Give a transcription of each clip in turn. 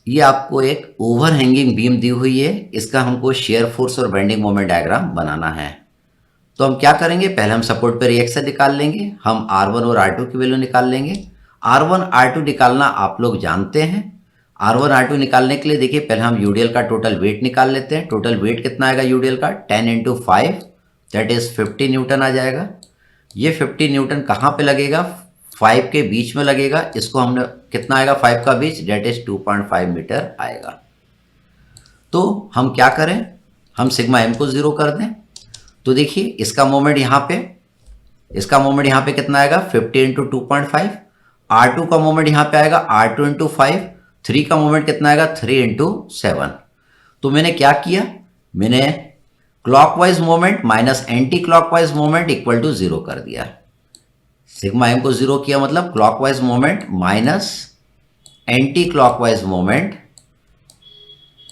ये आपको एक ओवर हैंगिंग बीम दी हुई है, इसका हमको शेयर फोर्स और बेंडिंग मोमेंट डायग्राम बनाना है। तो हम क्या करेंगे, पहले हम सपोर्ट पे रिएक्शन निकाल लेंगे, हम R1 और R2 की वैल्यू निकाल लेंगे। R1 R2 निकालना आप लोग जानते हैं। R1 R2 निकालने के लिए देखिए पहले हम यूडीएल का टोटल वेट निकाल लेते हैं। टोटल वेट कितना आएगा यूडीएल का, 10 × 5 दैट इज 50 न्यूटन आ जाएगा। ये 50 न्यूटन कहाँ पे लगेगा, 5 के बीच में लगेगा। इसको हमने कितना आएगा 5 का बीच, डेट इज 2.5 मीटर आएगा। तो हम क्या करें, हम सिग्मा एम को 0 कर दें। तो देखिए इसका मोमेंट यहाँ पे कितना आएगा 50 × 2.5। R2 का मोमेंट यहाँ पे आएगा R2 × 5। 3 का मोमेंट कितना आएगा 3 × 7। तो मैंने क्या किया, मैंने clockwise moment minus anti clockwise moment equal to 0 कर दिया। सिग्मा एम को 0 किया मतलब clockwise moment minus anti clockwise moment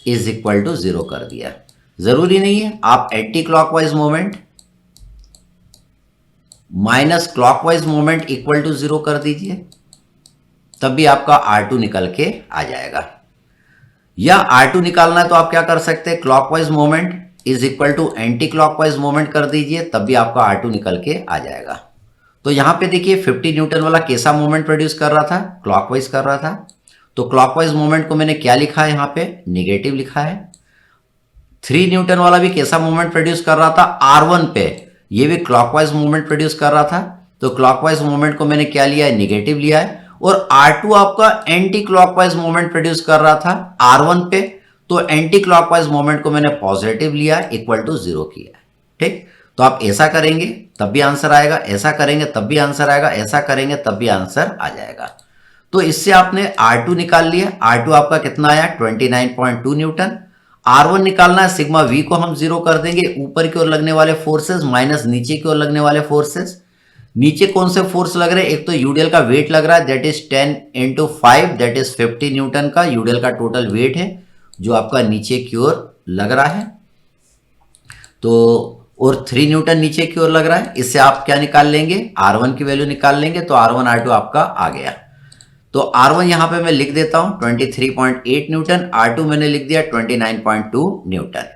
is equal to 0 कर दिया। जरूरी नहीं है आप anti clockwise moment minus clockwise moment equal to 0 कर दीजिए, तब भी आपका R2 निकल के आ जाएगा। या R2 निकालना है तो आप क्या कर सकते हैं, clockwise moment is equal to anti clockwise moment कर दीजिए, तब भी आपका R2 निकल के आ जाएगा। तो यहां पे देखिए 50 न्यूटन वाला कैसा मोमेंट प्रोड्यूस कर रहा था, क्लॉकवाइज कर रहा था। तो क्लॉकवाइज मोमेंट को मैंने क्या लिखा है, यहाँ पे नेगेटिव लिखा है। 3 न्यूटन वाला भी कैसा मोमेंट प्रोड्यूस कर रहा था, R1 पे, ये भी क्लॉकवाइज मोमेंट प्रोड्यूस कर रहा था। तो क्लॉकवाइज मोमेंट को मैंने क्या लिया है, नेगेटिव लिया है। और R2 आपका एंटी क्लॉकवाइज मोमेंट प्रोड्यूस कर रहा था R1 पे, तो एंटी क्लॉकवाइज मोमेंट को मैंने पॉजिटिव लिया, इक्वल टू 0 किया। ठीक, तो आप ऐसा करेंगे तब भी आंसर आएगा, ऐसा करेंगे तब भी आंसर आएगा, ऐसा करेंगे तब भी आंसर आ जाएगा। तो इससे आपने R2 निकाल लिया। R2 आपका कितना आया 29.2 न्यूटन। R1 निकालना है, सिग्मा V को हम 0 कर देंगे, ऊपर की ओर लगने वाले फोर्सेस माइनस नीचे की ओर लगने वाले फोर्सेस। नीचे कौन से फोर्स लग रहे हैं, एक तो यूडीएल का वेट लग रहा है, that is 10 × 5 that is 50 Newton का यूडीएल का टोटल वेट है जो आपका नीचे की ओर लग रहा है। तो और 3 न्यूटन नीचे की ओर लग रहा है। इससे आप क्या निकाल लेंगे, R1 की वैल्यू निकाल लेंगे। तो R1 R2 आपका आ गया। तो R1 यहां पे मैं लिख देता हूं 23.8 न्यूटन, R2 मैंने लिख दिया 29.2 न्यूटन।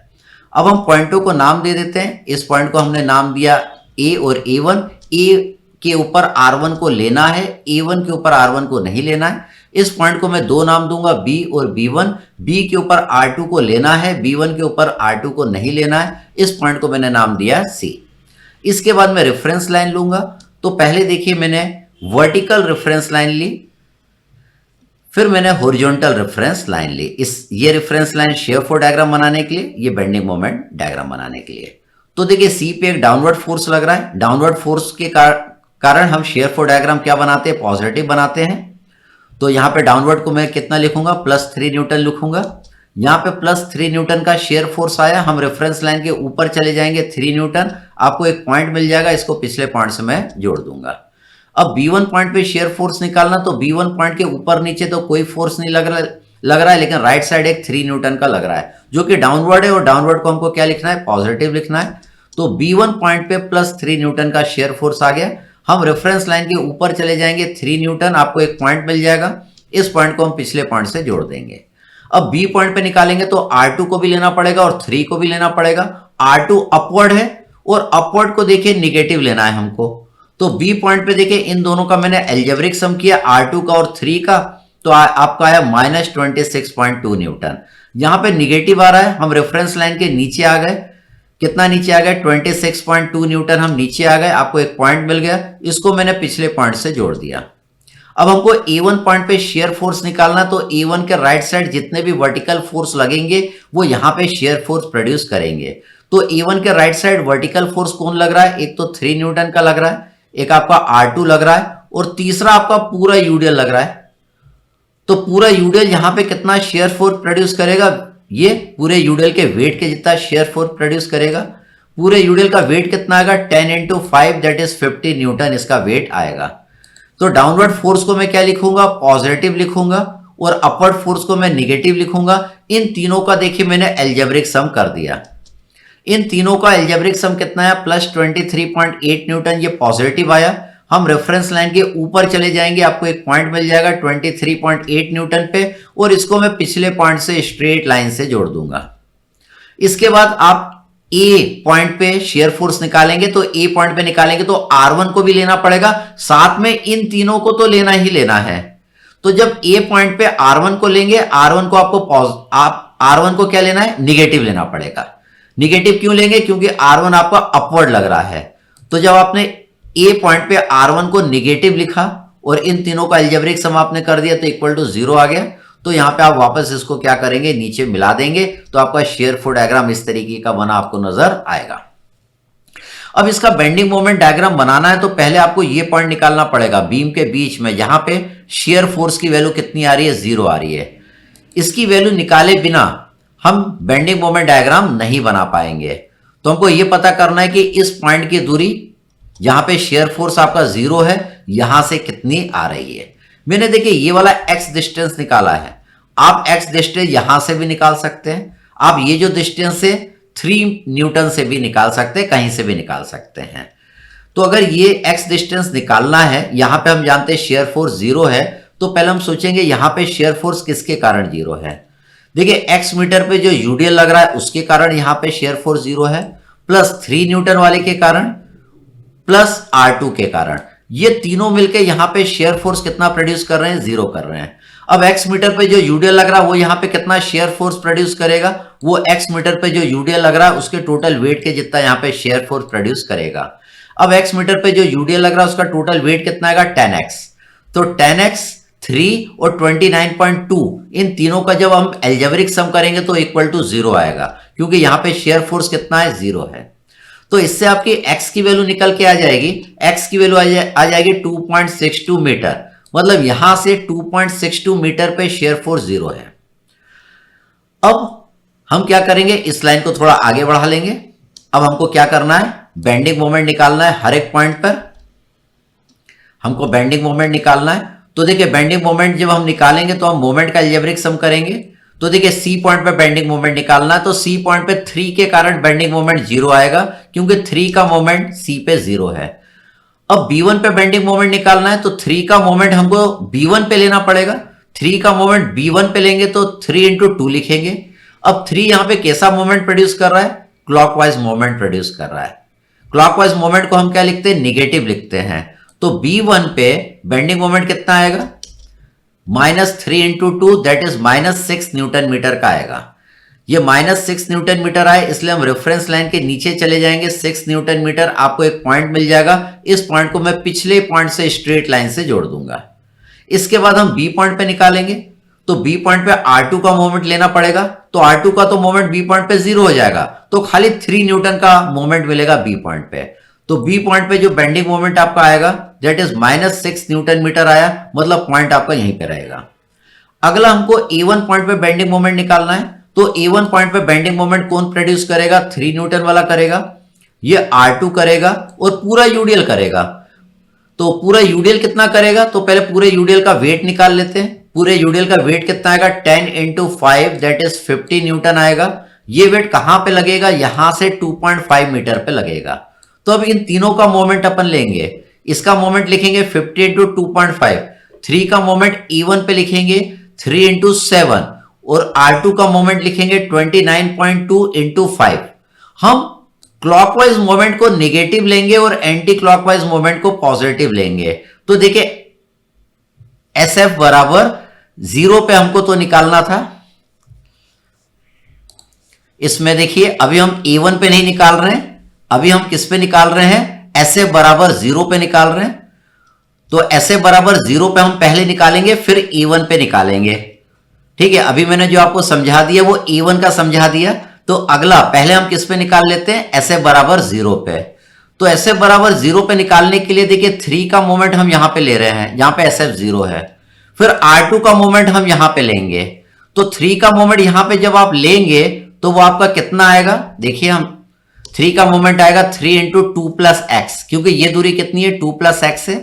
अब हम पॉइंटों को नाम दे देते हैं। इस पॉइंट को हमने नाम दिया A और A1। A के ऊपर R1 को लेना है, A1 के ऊपर R1 को नहीं लेना है। इस पॉइंट को मैं 2 नाम दूंगा, B और B1। B के ऊपर R2 को लेना है, B1 के ऊपर R2 को नहीं लेना है। इस पॉइंट को मैंने नाम दिया C। इसके बाद मैं रेफरेंस लाइन लूंगा। तो पहले देखिए मैंने वर्टिकल रेफरेंस लाइन ली, फिर मैंने हॉरिजॉन्टल रेफरेंस लाइन ली। ये reference line shear force diagram बनाने के लिए, ये बेंडिंग मोमेंट डायग्राम बनाने के लिए। तो देखिए सी पे एक डाउनवर्ड फोर्स लग रहा है। डाउनवर्ड फोर्स के कारण हम शेयर फोर्स डायग्राम क्या बनाते हैं, पॉजिटिव बनाते हैं। तो यहां पे डाउनवर्ड को मैं कितना लिखूंगा, +3 न्यूटन लिखूंगा। यहां पे +3 न्यूटन का शेयर फोर्स आया। हम रेफरेंस लाइन के ऊपर चले जाएंगे 3 न्यूटन, आपको एक पॉइंट मिल जाएगा, इसको पिछले पॉइंट से मैं जोड़ दूंगा। अब B1 पॉइंट पे शेयर फोर्स निकालना, तो B1 पॉइंट के ऊपर नीचे तो कोई फोर्स नहीं लग रहा है, लेकिन राइट साइड एक 3 न्यूटन का लग रहा है जो कि डाउनवर्ड है, और डाउनवर्ड को हमको क्या लिखना है, पॉजिटिव लिखना है। तो B1 पॉइंट पे +3 न्यूटन का शेयर फोर्स आ गया। हम रेफरेंस लाइन के ऊपर चले जाएंगे 3 न्यूटन, आपको एक पॉइंट मिल जाएगा, इस पॉइंट को हम पिछले पॉइंट से जोड़ देंगे। अब B पॉइंट पे निकालेंगे तो R2 को भी लेना पड़ेगा और 3 को भी लेना पड़ेगा। R2 अपवर्ड है और अपवर्ड को देखिए निगेटिव लेना है हमको। तो B पॉइंट पे देखिए इन दोनों का मैंने एल्जेब्रिक सम किया, R2 का और 3 का, तो आपका आया -26.2 न्यूटन। यहां पे निगेटिव आ रहा है, हम रेफरेंस लाइन के नीचे आ गए। कितना नीचे आ गए, 26.2 न्यूटन हम नीचे आ गए, आपको एक पॉइंट मिल गया, इसको मैंने पिछले पॉइंट से जोड़ दिया। अब हमको A1 पॉइंट पे शेयर फोर्स निकालना, तो A1 के राइट साइड जितने भी वर्टिकल फोर्स लगेंगे वो यहां पे शेयर फोर्स प्रोड्यूस करेंगे। तो A1 के राइट साइड वर्टिकल फोर्स कौन लग रहा है, एक तो 3 न्यूटन का लग रहा है, एक आपका R2 लग रहा है, और तीसरा आपका पूरा यूडीएल लग रहा है। तो पूरा यूडीएल यहां पे कितना शेयर फोर्स प्रोड्यूस करेगा, ये पूरे यूडीएल के वेट के जितना शेयर फोर्स प्रोड्यूस करेगा। पूरे यूडीएल का वेट कितना आएगा, 10 × 5 दैट इज 50 न्यूटन इसका वेट आएगा। तो डाउनवर्ड फोर्स को मैं क्या लिखूंगा, पॉजिटिव लिखूंगा, और अपवर्ड फोर्स को मैं निगेटिव लिखूंगा। इन तीनों का देखिए मैंने एल्जेब्रिक सम कर दिया। इन तीनों का एल्जेब्रिक सम कितना है, +23.8 न्यूटन, ये पॉजिटिव आया। हम रेफरेंस लाइन के ऊपर चले जाएंगे, आपको एक पॉइंट मिल जाएगा 23.8 न्यूटन पे, और इसको मैं पिछले पॉइंट से स्ट्रेट लाइन से जोड़ दूंगा। इसके बाद आप ए पॉइंट पे शेयर फोर्स निकालेंगे, तो ए पॉइंट पे निकालेंगे तो R1 को भी लेना पड़ेगा, साथ में इन तीनों को तो लेना ही लेना है। तो जब ए पॉइंट पे R1 को लेंगे, R1 को R1 को क्या लेना है, निगेटिव लेना पड़ेगा। निगेटिव क्यों लेंगे, क्योंकि R1 आपका अपवर्ड लग रहा है। तो जब आपने ए पॉइंट पे R1 को निगेटिव लिखा और इन तीनों का अलजेब्रिक सम आपने कर दिया तो इक्वल टू 0 आ गया। तो यहां पे आप वापस इसको क्या करेंगे, नीचे मिला देंगे, तो आपका शेयर फोर्स डायग्राम इस तरीके का बना आपको नजर आएगा। अब इसका बेंडिंग मोमेंट डायग्राम बनाना है तो पहले आपको ये पॉइंट निकालना पड़ेगा बीम के बीच में, जहां पे शेयर फोर्स की वैल्यू कितनी आ रही है, 0 आ रही है। इसकी वैल्यू निकाले बिना हम बेंडिंग मोमेंट डायग्राम नहीं बना पाएंगे। तो हमको यह पता करना है कि इस पॉइंट की दूरी जहां पे शेयर फोर्स आपका 0 है, यहां से कितनी आ रही है। मैंने देखिए ये वाला x डिस्टेंस निकाला है, आप x डिस्टेंस यहां से भी निकाल सकते हैं, आप ये जो डिस्टेंस है 3 न्यूटन से भी निकाल सकते हैं, कहीं से भी निकाल सकते हैं। तो अगर ये x डिस्टेंस निकालना है, यहां पे हम जानते हैं शेयर फोर्स 0 है, तो पहले हम सोचेंगे यहां पे शेयर फोर्स किसके कारण 0 है। देखिए x मीटर पे जो यूडीएल लग रहा है उसके कारण यहां पे शेयर फोर्स 0 है, प्लस 3 न्यूटन वाले के कारण, प्लस R2 के कारण, ये तीनों मिलकर यहां पे शेयर फोर्स कितना प्रोड्यूस कर रहे हैं, 0 कर रहे हैं। अब x मीटर पे जो यूडीएल लग रहा है वो यहां पे कितना शेयर फोर्स प्रोड्यूस करेगा, वो x मीटर पे जो यूडीएल लग रहा है उसके टोटल वेट के जितना यहां पे शेयर फोर्स प्रोड्यूस करेगा। अब x मीटर पे जो यूडीएल लग रहा है उसका टोटल वेट कितना आएगा, 10x। तो 10x, 3 और 29.2, इन तीनों का जब हम अलजेब्रिक सम करेंगे तो इक्वल टू 0 आएगा, क्योंकि यहां पे शेयर फोर्स कितना है, 0 है। तो इससे आपकी x की वैल्यू निकल के आ जाएगी, x की वैल्यू आ जाएगी 2.62 मीटर, मतलब यहां से 2.62 मीटर पे शेयर फोर्स 0 है। अब हम क्या करेंगे, इस लाइन को थोड़ा आगे बढ़ा लेंगे। अब हमको क्या करना है, बेंडिंग मोमेंट निकालना है हर एक पॉइंट पर, हमको बेंडिंग मोमेंट निकालना है। तो देखिए बेंडिंग मोमेंट जब हम निकालेंगे तो हम मोमेंट का अलजेब्रिक सम करेंगे। तो देखिए सी पॉइंट पे बेंडिंग मोमेंट निकालना है, तो सी पॉइंट पे 3 के कारण बेंडिंग मोमेंट 0 आएगा, क्योंकि 3 का मोमेंट सी पे 0 है। अब B1 पे बेंडिंग मोमेंट निकालना है, तो 3 का मोमेंट हमको B1 पे लेना पड़ेगा। 3 का मोमेंट B1 पे लेंगे तो 3 इंटू 2 लिखेंगे। अब 3 यहां पे कैसा मोमेंट प्रोड्यूस कर रहा है, क्लॉकवाइज मोमेंट प्रोड्यूस कर रहा है। क्लॉकवाइज मोमेंट को हम क्या लिखते हैं, निगेटिव लिखते हैं। तो B1 पे बेंडिंग मोमेंट कितना आएगा, -3 into 2, that is -6 newton metre का आएगा। ये -6 न्यूटन मीटर आए, इसलिए हम रेफरेंस लाइन के नीचे चले जाएंगे 6 न्यूटन मीटर, आपको एक पॉइंट मिल जाएगा। इस पॉइंट को मैं पिछले पॉइंट से स्ट्रेट लाइन से जोड़ दूंगा। इसके बाद हम बी पॉइंट पे निकालेंगे, तो बी पॉइंट पे R2 का मोमेंट लेना पड़ेगा। तो R2 का तो मोमेंट बी पॉइंट पे 0 हो जाएगा, तो खाली 3 न्यूटन का मोमेंट मिलेगा बी पॉइंट पे। तो बी पॉइंट पे जो बेंडिंग मोमेंट आपका आएगा दैट इज -6 न्यूटन मीटर आया, मतलब पॉइंट आपका यहीं पे रहेगा। अगला हमको A1 पॉइंट पे बेंडिंग मोमेंट निकालना है। तो A1 पॉइंट पे बेंडिंग मोमेंट कौन प्रोड्यूस करेगा, 3 न्यूटन वाला करेगा, ये R2 करेगा और पूरा यूडीएल करेगा। तो पूरा यूडीएल कितना करेगा, तो पहले पूरे यूडीएल का वेट निकाल लेते हैं। पूरे यूडीएल का वेट कितना आएगा, 10 इंटू 5 दैट इज 50 न्यूटन आएगा। ये वेट कहां पे लगेगा, यहां से 2.5 मीटर पे लगेगा। तो अब इन तीनों का मोमेंट अपन लेंगे, इसका मोमेंट लिखेंगे 50 इंटू 2.5, 3 का मोमेंट E1 पे लिखेंगे 3 इंटू 7 और R2 का मोमेंट लिखेंगे 29.2 इंटू 5। हम क्लॉकवाइज मोमेंट को नेगेटिव लेंगे और एंटी क्लॉकवाइज मोमेंट को पॉजिटिव लेंगे। तो देखिए SF बराबर 0 पे हमको तो निकालना था। इसमें देखिए अभी हम A1 पे नहीं निकाल रहे हैं, अभी हम किस पे निकाल रहे हैं, SF बराबर 0 पे निकाल रहे हैं। तो SF बराबर 0 पे हम पहले निकालेंगे, फिर A1 पे निकालेंगे। ठीक है, अभी मैंने जो आपको समझा दिया वो A1 का समझा दिया। तो अगला पहले हम किस पे निकाल लेते हैं, SF बराबर 0 पे। तो SF बराबर 0 पे निकालने के लिए देखिए 3 का मोमेंट हम यहां पे ले रहे हैं, यहां पे SF 0 है। फिर R2 का मोमेंट हम यहां पे लेंगे। तो 3 का मोमेंट यहां पे जब आप लेंगे तो वो आपका कितना आएगा, देखिए हम 3 का मोमेंट आएगा 3 इंटू 2 प्लस एक्स, क्योंकि ये दूरी कितनी है, 2 प्लस एक्स है।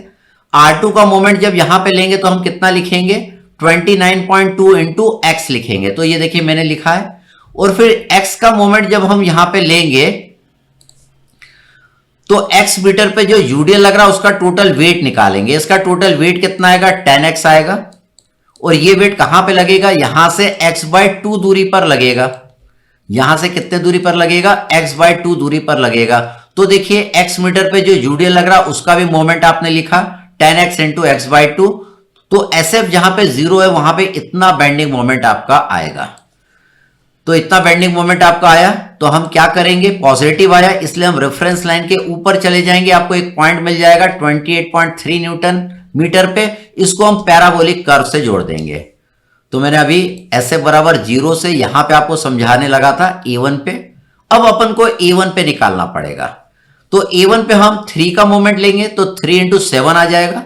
R2 का मोमेंट जब यहां पे लेंगे तो हम कितना लिखेंगे, 29.2 इंटू एक्स लिखेंगे। तो ये देखिए मैंने लिखा है। और फिर x का मोमेंट जब हम यहां पे लेंगे तो x मीटर पे जो यूडीएल लग रहा है उसका टोटल वेट निकालेंगे। इसका टोटल वेट कितना आएगा, 10x आएगा। और ये वेट कहां पे लगेगा, यहां से x/2 दूरी पर लगेगा। यहां से कितने दूरी पर लगेगा, x/2 दूरी पर लगेगा। तो देखिए x मीटर पे जो यूडीएल लग रहा है उसका भी मोमेंट आपने लिखा 10x इंटू x/2। तो SF जहां पे 0 है वहां पे इतना बेंडिंग मोमेंट आपका आएगा। तो इतना बेंडिंग मोमेंट आपका आया, तो हम क्या करेंगे, पॉजिटिव आया इसलिए हम रेफरेंस लाइन के ऊपर चले जाएंगे। आपको एक पॉइंट मिल जाएगा 28.3 न्यूटन मीटर पे। इसको हम पैराबोलिक कर्व से जोड़ देंगे। तो मैंने अभी SF बराबर 0 से यहां पे आपको समझाने लगा था A1 पे। अब अपन को A1 पे निकालना पड़ेगा। तो A1 पे हम 3 का मोमेंट लेंगे तो 3 इंटू 7 आ जाएगा।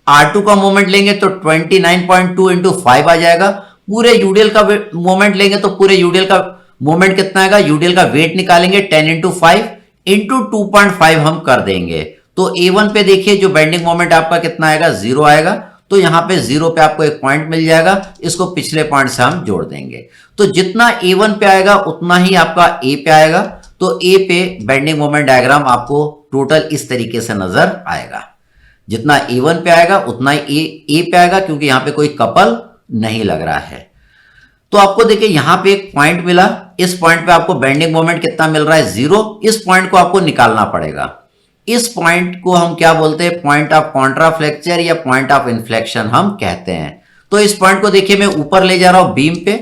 R2 का मोमेंट लेंगे तो 29.2 इंटू 5 आ जाएगा। पूरे यूडीएल का मोमेंट लेंगे तो पूरे यूडीएल का मोमेंट कितना आएगा, यूडीएल का वेट निकालेंगे 10 इंटू 5 इंटू 2.5 हम कर देंगे। तो A1 पे देखिए जो बेंडिंग मोमेंट आपका कितना आएगा, 0 आएगा। तो यहां पे 0 पे आपको एक पॉइंट मिल जाएगा, इसको पिछले पॉइंट से हम जोड़ देंगे। तो जितना A1 पे आएगा उतना ही आपका A पे आएगा। तो A पे बेंडिंग मोमेंट डायग्राम आपको टोटल इस तरीके से नजर आएगा। जितना A1 पे आएगा उतना ही A पे आएगा, क्योंकि यहां पे कोई कपल नहीं लग रहा है। तो आपको देखिए यहां पे एक पॉइंट मिला, इस पॉइंट पे आपको बेंडिंग मोमेंट कितना मिल रहा है, 0। इस पॉइंट को आपको निकालना पड़ेगा। इस पॉइंट को हम क्या बोलते हैं, पॉइंट ऑफ कॉन्ट्राफ्लेक्चर या पॉइंट ऑफ इन्फ्लेक्शन हम कहते हैं। तो इस पॉइंट को देखिए मैं ऊपर ले जा रहा हूं बीम पे।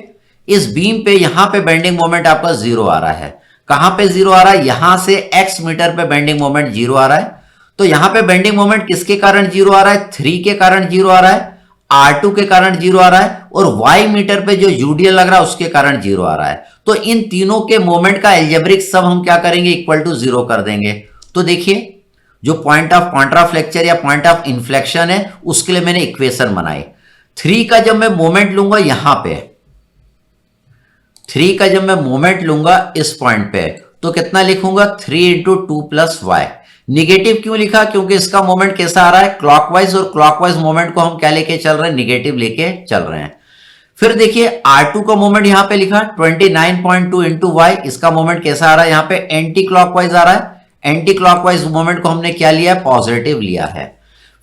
इस बीम पे यहां पे बेंडिंग मोमेंट आपका 0 आ रहा है। कहां पे 0 आ रहा है, यहां से x मीटर पे बेंडिंग मोमेंट 0 आ रहा है। तो यहां पे बेंडिंग मोमेंट किसके कारण 0 आ रहा है, 3 के कारण 0 आ रहा है, R2 के कारण 0 आ रहा है, और y मीटर पे जो यूडीएल लग रहा है उसके कारण 0 आ रहा है। तो इन तीनों के मोमेंट का एल्जेब्रिक सब हम क्या करेंगे, इक्वल टू 0 कर देंगे। तो देखिए जो पॉइंट ऑफ कॉन्ट्राफ्लेक्चर या पॉइंट ऑफ इन्फ्लेक्शन है उसके लिए मैंने इक्वेशन बनाई। 3 का जब मैं मोमेंट लूंगा यहां पे, 3 का जब मैं मोमेंट लूंगा इस पॉइंट पे, तो कितना लिखूंगा, 3 इंटू 2 प्लस वाई। निगेटिव क्यों लिखा, क्योंकि इसका मोमेंट कैसा आ रहा है, क्लॉकवाइज, और क्लॉकवाइज मोमेंट को हम क्या लेके चल रहे हैं, निगेटिव लेके चल रहे हैं। फिर देखिए R2 का मोमेंट यहां पे लिखा 29.2 इंटू वाई। इसका मोमेंट कैसा आ रहा है, यहां पे एंटी क्लॉकवाइज आ रहा है। एंटी क्लॉकवाइज मोमेंट को हमने क्या लिया है, पॉजिटिव लिया है।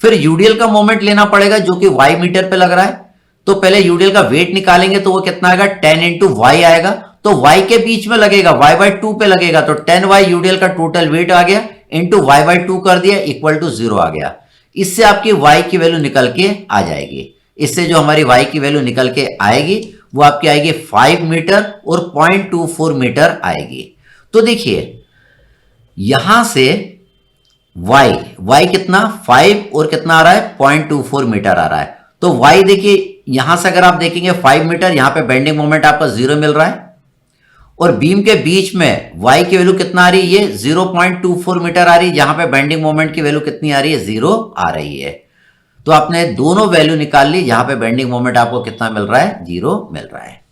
फिर यूडीएल का मोमेंट लेना पड़ेगा जो कि वाई मीटर पे लग रहा है। तो पहले यूडीएल का वेट निकालेंगे तो वो कितना आएगा, 10 इंटू वाई आएगा। तो y के बीच में लगेगा, y/2 पे लगेगा, तो 10y यूडीएल का टोटल वेट आ गया, इंटू y/2 कर दिया, इक्वल टू 0 आ गया। इससे आपकी y की वैल्यू निकल के आ जाएगी। इससे जो हमारी y की वैल्यू निकल के आएगी वो आपकी आएगी 5 मीटर और 0.24 मीटर आएगी। तो देखिए यहां से y कितना, 5 और कितना आ रहा है, 0.24 मीटर आ रहा है। तो y देखिए यहां से अगर आप देखेंगे 5 मीटर, यहां पे बेंडिंग मोमेंट आपका 0 मिल रहा है, और बीम के बीच में y की वैल्यू कितना आ रही है, ये 0.24 मीटर आ रही है, जहां पे बेंडिंग मोमेंट की वैल्यू कितनी आ रही है, 0 आ रही है। तो आपने दोनों वैल्यू निकाल ली, जहां पे बेंडिंग मोमेंट आपको कितना मिल रहा है, 0 मिल रहा है।